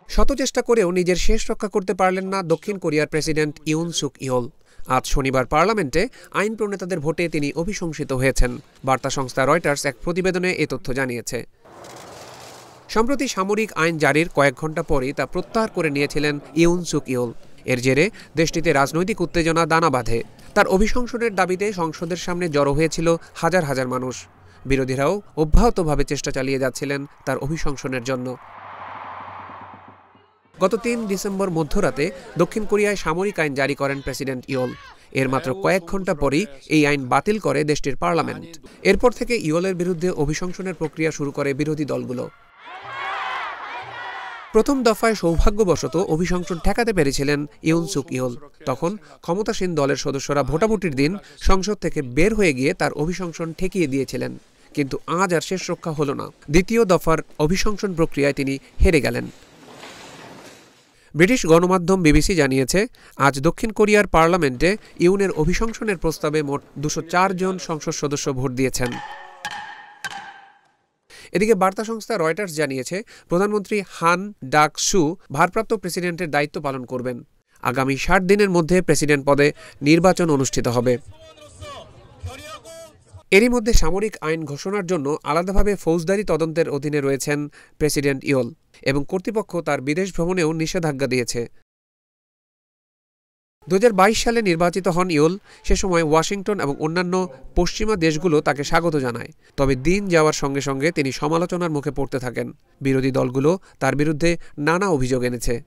শত চেষ্টা করেও নিজের শেষ রক্ষা করতে পারলেন না দক্ষিণ কোরিয়ার প্রেসিডেন্ট ইউন সুক ইয়োল। আজ শনিবার পার্লামেন্টে আইন প্রণেতাদের ভোটে তিনি অভিশংসিত হয়েছেন। বার্তা সংস্থা রয়টার্স এক প্রতিবেদনে এ তথ্য জানিয়েছে। সম্প্রতি সামরিক আইন জারির কয়েক ঘণ্টা পরই তা প্রত্যাহার করে নিয়েছিলেন ইউন সুক ইয়োল। এর জেরে দেশটিতে রাজনৈতিক উত্তেজনা দানা বাঁধে। তার অভিশংসনের দাবিতে সংসদের সামনে জড়ো হয়েছিল হাজার হাজার মানুষ। বিরোধীরাও অব্যাহতভাবে চেষ্টা চালিয়ে যাচ্ছিলেন তার অভিশংসনের জন্য। গত ৩ ডিসেম্বর মধ্যরাতে দক্ষিণ কোরিয়ায় সামরিক আইন জারি করেন প্রেসিডেন্ট ইয়োল। এর মাত্র কয়েক ঘণ্টা পরই এই আইন বাতিল করে দেশটির পার্লামেন্ট। এরপর থেকে ইয়োলের বিরুদ্ধে অভিশংসনের প্রক্রিয়া শুরু করে বিরোধী দলগুলো। প্রথম দফায় সৌভাগ্যবশত অভিশংসন ঠেকাতে পেরেছিলেন ইউন সুক ইয়োল। তখন ক্ষমতাসীন দলের সদস্যরা ভোটাভুটির দিন সংসদ থেকে বের হয়ে গিয়ে তার অভিশংসন ঠেকিয়ে দিয়েছিলেন। কিন্তু আজ আর শেষ রক্ষা হলো না। দ্বিতীয় দফার অভিশংসন প্রক্রিয়ায় তিনি হেরে গেলেন। ব্রিটিশ গণমাধ্যম বিবিসি জানিয়েছে, আজ দক্ষিণ কোরিয়ার পার্লামেন্টে ইউনের অভিশংসনের প্রস্তাবে মোট ২০৪ জন সংসদ সদস্য ভোট দিয়েছেন। এদিকে বার্তা সংস্থা রয়টার্স জানিয়েছে, প্রধানমন্ত্রী হান ডাক-সু ভারপ্রাপ্ত প্রেসিডেন্টের দায়িত্ব পালন করবেন। আগামী ৬০ দিনের মধ্যে প্রেসিডেন্ট পদে নির্বাচন অনুষ্ঠিত হবে। এরই মধ্যে সামরিক আইন ঘোষণার জন্য আলাদাভাবে ফৌজদারি তদন্তের অধীনে রয়েছেন প্রেসিডেন্ট ইয়োল এবং কর্তৃপক্ষ তার বিদেশ ভ্রমণেও নিষেধাজ্ঞা দিয়েছে। ২০২২ সালে নির্বাচিত হন ইয়োল। সে সময় ওয়াশিংটন এবং অন্যান্য পশ্চিমা দেশগুলো তাকে স্বাগত জানায়। তবে দিন যাওয়ার সঙ্গে সঙ্গে তিনি সমালোচনার মুখে পড়তে থাকেন। বিরোধী দলগুলো তার বিরুদ্ধে নানা অভিযোগ এনেছে।